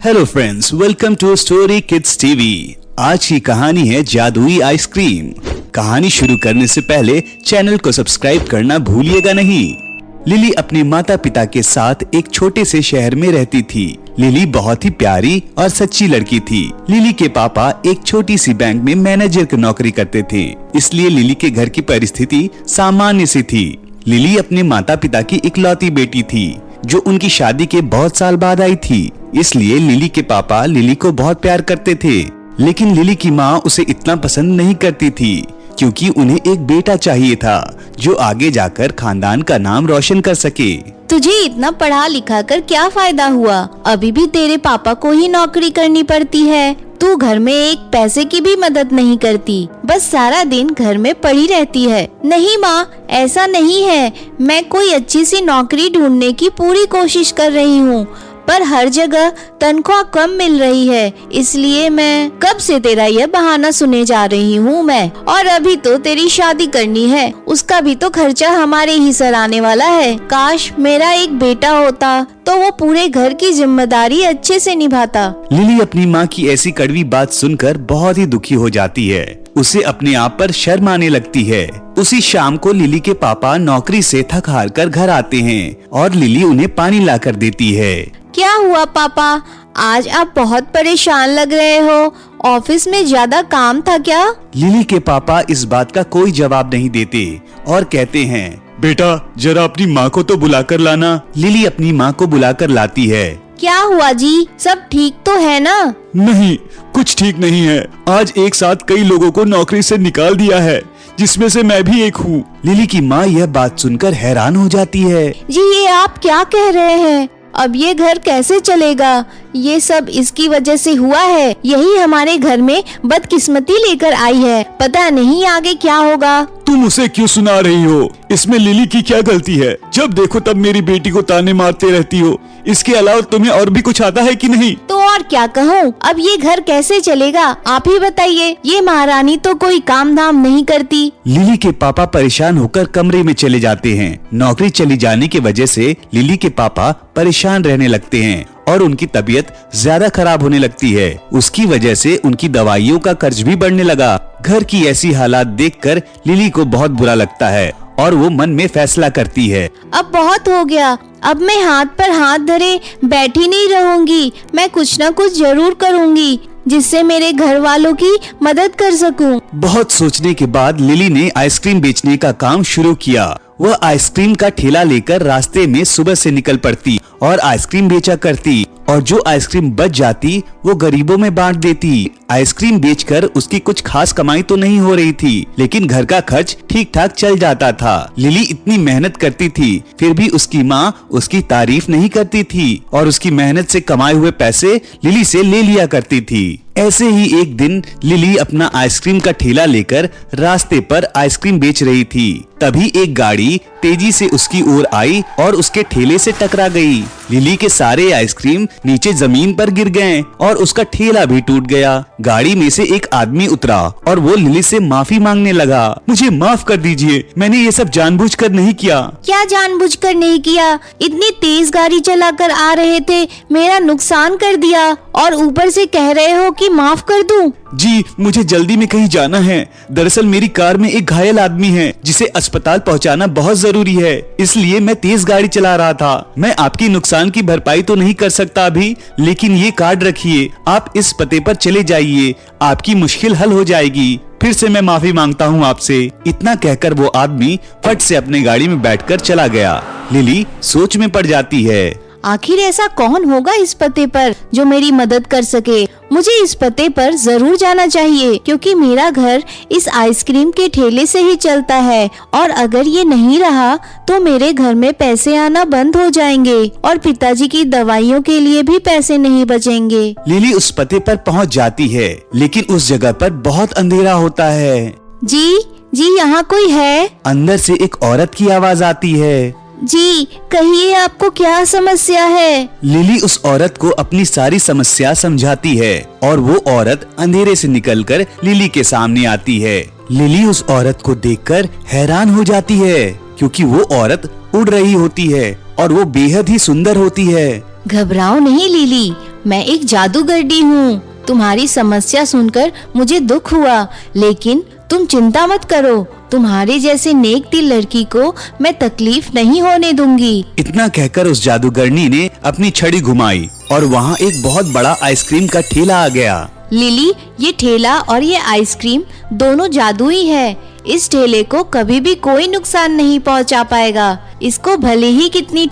Hello friends, welcome to Story Kids TV. आज की कहानी है जादुई आइसक्रीम। कहानी शुरू करने से पहले चैनल को सब्सक्राइब करना भूलिएगा नहीं। लिली अपने माता पिता के साथ एक छोटे से शहर में रहती थी। लिली बहुत ही प्यारी और सच्ची लड़की थी। लिली के पापा एक छोटी सी बैंक में मैनेजर की नौकरी करते थे, इसलिए लिली के घर की परिस्थिति सामान्य सी थी। लिली अपने माता पिता की इकलौती बेटी थी, जो उनकी शादी के बहुत साल बाद आई थी। इसलिए लिली के पापा लिली को बहुत प्यार करते थे, लेकिन लिली की माँ उसे इतना पसंद नहीं करती थी, क्योंकि उन्हें एक बेटा चाहिए था जो आगे जाकर खानदान का नाम रोशन कर सके। तुझे इतना पढ़ा लिखा कर क्या फायदा हुआ? अभी भी तेरे पापा को ही नौकरी करनी पड़ती है। तू घर में एक पैसे की भी मदद नहीं करती, बस सारा दिन घर में पड़ी रहती है। नहीं माँ, ऐसा नहीं है। मैं कोई अच्छी सी नौकरी ढूंढने की पूरी कोशिश कर रही हूँ, पर हर जगह तनख्वाह कम मिल रही है, इसलिए मैं कब से तेरा यह बहाना सुने जा रही हूँ मैं। और अभी तो तेरी शादी करनी है, उसका भी तो खर्चा हमारे ही सर आने वाला है। काश मेरा एक बेटा होता तो वो पूरे घर की जिम्मेदारी अच्छे से निभाता। लिली अपनी माँ की ऐसी कड़वी बात सुनकर बहुत ही दुखी हो जाती है। उसे अपने आप पर शर्म आने लगती है। उसी शाम को लिली के पापा नौकरी से थक हार कर घर आते हैं और लिली उन्हें पानी ला कर देती है। क्या हुआ पापा, आज आप बहुत परेशान लग रहे हो? ऑफिस में ज्यादा काम था क्या? लिली के पापा इस बात का कोई जवाब नहीं देते और कहते हैं, बेटा जरा अपनी माँ को तो बुला कर लाना। लिली अपनी माँ को बुला कर लाती है। क्या हुआ जी, सब ठीक तो है ना? नहीं, कुछ ठीक नहीं है। आज एक साथ कई लोगों को नौकरी से निकाल दिया है, जिसमें से मैं भी एक हूँ। लिली की माँ यह बात सुनकर हैरान हो जाती है। जी ये आप क्या कह रहे हैं? अब ये घर कैसे चलेगा? ये सब इसकी वजह से हुआ है। यही हमारे घर में बदकिस्मती लेकर आई है। पता नहीं आगे क्या होगा। तुम उसे क्यों सुना रही हो? इसमें लिली की क्या गलती है? जब देखो तब मेरी बेटी को ताने मारते रहती हो। इसके अलावा तुम्हें और भी कुछ आता है कि नहीं? तो और क्या कहूँ? अब ये घर कैसे चलेगा, आप ही बताइए। ये महारानी तो कोई काम धाम नहीं करती। लिली के पापा परेशान होकर कमरे में चले जाते हैं। नौकरी चली जाने की वजह से लिली के पापा परेशान रहने लगते हैं और उनकी तबीयत ज्यादा खराब होने लगती है। उसकी वजह से उनकी दवाइयों का खर्च भी बढ़ने लगा। घर की ऐसी हालात देखकर लिली को बहुत बुरा लगता है और वो मन में फैसला करती है, अब बहुत हो गया। अब मैं हाथ पर हाथ धरे बैठी नहीं रहूंगी। मैं कुछ न कुछ जरूर करूंगी, जिससे मेरे घर वालों की मदद कर सकूं। बहुत सोचने के बाद लिली ने आइसक्रीम बेचने का काम शुरू किया। वह आइसक्रीम का ठेला लेकर रास्ते में सुबह से निकल पड़ती और आइसक्रीम बेचा करती, और जो आइसक्रीम बच जाती वो गरीबों में बांट देती। आइसक्रीम बेचकर उसकी कुछ खास कमाई तो नहीं हो रही थी, लेकिन घर का खर्च ठीक ठाक चल जाता था। लिली इतनी मेहनत करती थी, फिर भी उसकी माँ उसकी तारीफ नहीं करती थी और उसकी मेहनत से कमाए हुए पैसे लिली से ले लिया करती थी। ऐसे ही एक दिन लिली अपना आइसक्रीम का ठेला लेकर रास्ते पर आइसक्रीम बेच रही थी। तभी एक गाड़ी तेजी से उसकी ओर आई और उसके ठेले से टकरा गई। लिली के सारे आइसक्रीम नीचे जमीन पर गिर गए और उसका ठेला भी टूट गया। गाड़ी में से एक आदमी उतरा और वो लिली से माफी मांगने लगा। मुझे माफ कर दीजिए, मैंने ये सब जानबूझकर नहीं किया। क्या जानबूझकर नहीं किया? इतनी तेज गाड़ी चलाकर आ रहे थे, मेरा नुकसान कर दिया और ऊपर से कह रहे हो कि माफ कर दूं? जी मुझे जल्दी में कहीं जाना है। दरअसल मेरी कार में एक घायल आदमी है, जिसे अस्पताल पहुंचाना बहुत जरूरी है, इसलिए मैं तेज गाड़ी चला रहा था। मैं आपकी नुकसान की भरपाई तो नहीं कर सकता अभी, लेकिन ये कार्ड रखिए, आप इस पते पर चले जाइए, आपकी मुश्किल हल हो जाएगी। फिर से मैं माफी मांगता हूँ आपसे। इतना कहकर वो आदमी फट से अपने गाड़ी में बैठकर चला गया। लिली सोच में पड़ जाती है, आखिर ऐसा कौन होगा इस पते पर जो मेरी मदद कर सके? मुझे इस पते पर जरूर जाना चाहिए, क्योंकि मेरा घर इस आइसक्रीम के ठेले से ही चलता है, और अगर ये नहीं रहा तो मेरे घर में पैसे आना बंद हो जाएंगे और पिताजी की दवाइयों के लिए भी पैसे नहीं बचेंगे। लिली उस पते पर पहुंच जाती है, लेकिन उस जगह पर बहुत अंधेरा होता है। जी यहाँ कोई है? अंदर से एक औरत की आवाज आती है। जी कहिए, आपको क्या समस्या है? लिली उस औरत को अपनी सारी समस्या समझाती है और वो औरत अंधेरे से निकलकर लिली के सामने आती है। लिली उस औरत को देखकर हैरान हो जाती है, क्योंकि वो औरत उड़ रही होती है और वो बेहद ही सुंदर होती है। घबराओ नहीं लिली, मैं एक जादूगरनी हूँ। तुम्हारी समस्या सुनकर मुझे दुख हुआ, लेकिन तुम चिंता मत करो, तुम्हारे जैसे नेक दिल लड़की को मैं तकलीफ नहीं होने दूंगी। इतना कहकर उस जादूगरनी ने अपनी छड़ी घुमाई और वहाँ एक बहुत बड़ा आइसक्रीम का ठेला आ गया। लिली, ये ठेला और ये आइसक्रीम दोनों जादुई है। इस ठेले को कभी भी कोई नुकसान नहीं पहुंचा पाएगा। इसको भले ही कितनी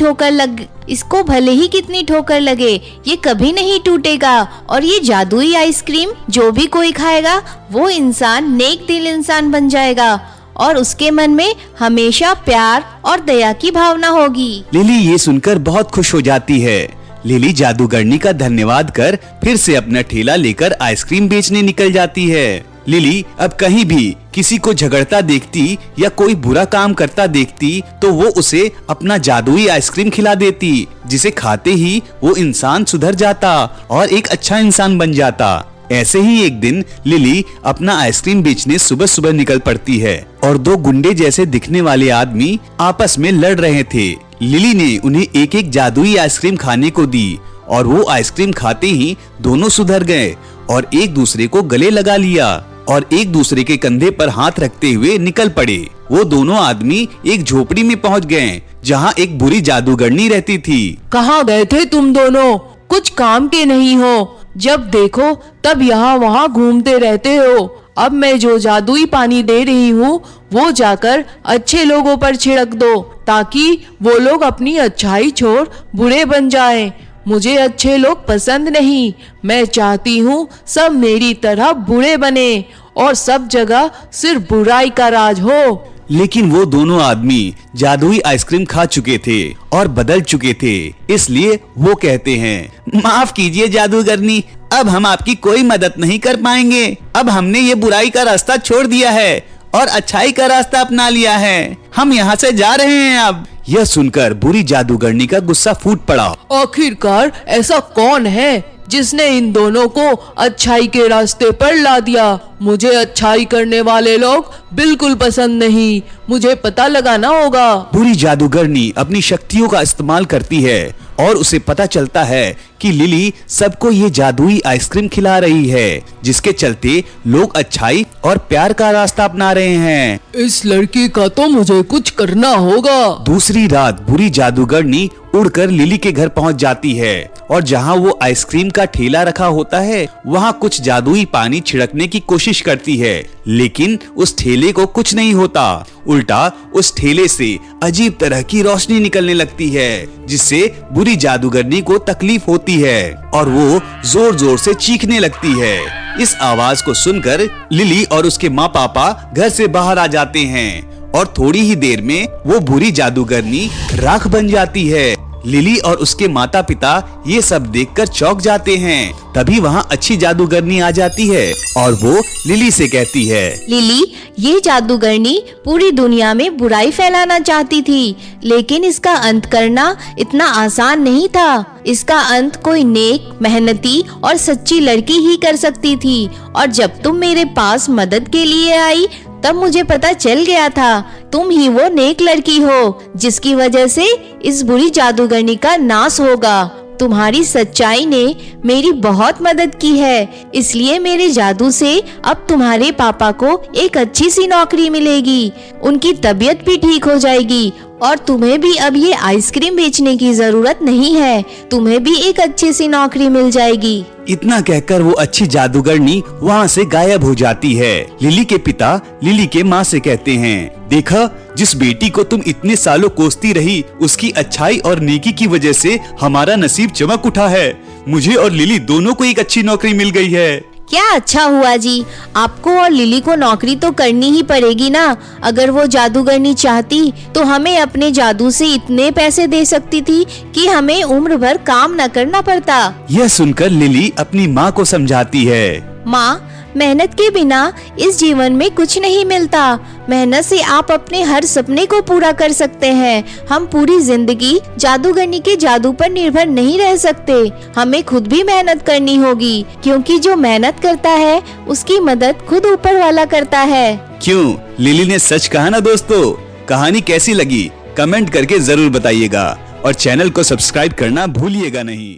ठोकर लगे, ये कभी नहीं टूटेगा। और ये जादुई आइसक्रीम जो भी कोई खाएगा वो इंसान नेक दिल इंसान बन जाएगा और उसके मन में हमेशा प्यार और दया की भावना होगी। लिली ये सुनकर बहुत खुश हो जाती है। लिली जादूगरनी का धन्यवाद कर फिर से अपना ठेला लेकर आइसक्रीम बेचने निकल जाती है। लिली अब कहीं भी किसी को झगड़ता देखती या कोई बुरा काम करता देखती तो वो उसे अपना जादुई आइसक्रीम खिला देती, जिसे खाते ही वो इंसान सुधर जाता और एक अच्छा इंसान बन जाता। ऐसे ही एक दिन लिली अपना आइसक्रीम बेचने सुबह सुबह निकल पड़ती है और दो गुंडे जैसे दिखने वाले आदमी आपस में लड़ रहे थे। लिली ने उन्हें एक एक जादुई आइसक्रीम खाने को दी और वो आइसक्रीम खाते ही दोनों सुधर गए और एक दूसरे को गले लगा लिया और एक दूसरे के कंधे पर हाथ रखते हुए निकल पड़े। वो दोनों आदमी एक झोपड़ी में पहुंच गए जहां एक बुरी जादूगरनी रहती थी। कहाँ गए थे तुम दोनों? कुछ काम के नहीं हो, जब देखो तब यहाँ वहाँ घूमते रहते हो। अब मैं जो जादुई पानी दे रही हूँ वो जाकर अच्छे लोगों पर छिड़क दो, ताकि वो लोग अपनी अच्छाई छोड़ बुरे बन जाएं। मुझे अच्छे लोग पसंद नहीं, मैं चाहती हूँ सब मेरी तरह बुरे बने और सब जगह सिर्फ बुराई का राज हो। लेकिन वो दोनों आदमी जादुई आइसक्रीम खा चुके थे और बदल चुके थे, इसलिए वो कहते हैं, माफ कीजिए जादूगरनी, अब हम आपकी कोई मदद नहीं कर पाएंगे। अब हमने ये बुराई का रास्ता छोड़ दिया है और अच्छाई का रास्ता अपना लिया है। हम यहाँ से जा रहे हैं अब। यह सुनकर बुरी जादूगरनी का गुस्सा फूट पड़ा। आखिरकार ऐसा कौन है जिसने इन दोनों को अच्छाई के रास्ते पर ला दिया? मुझे अच्छाई करने वाले लोग बिल्कुल पसंद नहीं, मुझे पता लगाना होगा। बुरी जादूगरनी अपनी शक्तियों का इस्तेमाल करती है और उसे पता चलता है कि लिली सबको ये जादुई आइसक्रीम खिला रही है, जिसके चलते लोग अच्छाई और प्यार का रास्ता अपना रहे हैं। इस लड़की का तो मुझे कुछ करना होगा। दूसरी रात बुरी जादूगरनी उड़कर लिली के घर पहुंच जाती है और जहां वो आइसक्रीम का ठेला रखा होता है वहां कुछ जादुई पानी छिड़कने की कोशिश करती है, लेकिन उस ठेले को कुछ नहीं होता। उल्टा उस ठेले से अजीब तरह की रोशनी निकलने लगती है, जिससे बुरी जादूगरनी को तकलीफ होती है और वो जोर जोर से चीखने लगती है। इस आवाज को सुनकर लिली और उसके माँ पापा घर से बाहर आ जाते हैं और थोड़ी ही देर में वो बुरी जादूगरनी राख बन जाती है। लिली और उसके माता पिता ये सब देखकर चौंक जाते हैं। तभी वहाँ अच्छी जादूगरनी आ जाती है और वो लिली से कहती है, लिली, ये जादूगरनी पूरी दुनिया में बुराई फैलाना चाहती थी, लेकिन इसका अंत करना इतना आसान नहीं था। इसका अंत कोई नेक, मेहनती और सच्ची लड़की ही कर सकती थी। और जब तुम मेरे पास मदद के लिए आई तब मुझे पता चल गया था तुम ही वो नेक लड़की हो, जिसकी वजह से इस बुरी जादूगरनी का नाश होगा। तुम्हारी सच्चाई ने मेरी बहुत मदद की है, इसलिए मेरे जादू से अब तुम्हारे पापा को एक अच्छी सी नौकरी मिलेगी, उनकी तबीयत भी ठीक हो जाएगी और तुम्हें भी अब ये आइसक्रीम बेचने की जरूरत नहीं है, तुम्हें भी एक अच्छी सी नौकरी मिल जाएगी। इतना कहकर वो अच्छी जादूगरनी वहाँ से गायब हो जाती है। लिली के पिता लिली के माँ से कहते हैं, देखा, जिस बेटी को तुम इतने सालों कोसती रही, उसकी अच्छाई और नेकी की वजह से हमारा नसीब चमक उठा है। मुझे और लिली दोनों को एक अच्छी नौकरी मिल गई है। क्या अच्छा हुआ जी, आपको और लिली को नौकरी तो करनी ही पड़ेगी ना। अगर वो जादूगरनी चाहती तो हमें अपने जादू से इतने पैसे दे सकती थी कि हमें उम्र भर काम न करना पड़ता। यह सुनकर लिली अपनी माँ को समझाती है, माँ, मेहनत के बिना इस जीवन में कुछ नहीं मिलता। मेहनत से आप अपने हर सपने को पूरा कर सकते हैं। हम पूरी जिंदगी जादूगरनी के जादू पर निर्भर नहीं रह सकते। हमें खुद भी मेहनत करनी होगी, क्योंकि जो मेहनत करता है उसकी मदद खुद ऊपर वाला करता है। क्यों लिली ने सच कहा ना दोस्तों? कहानी कैसी लगी कमेंट करके जरूर बताइएगा और चैनल को सब्सक्राइब करना भूलिएगा नहीं।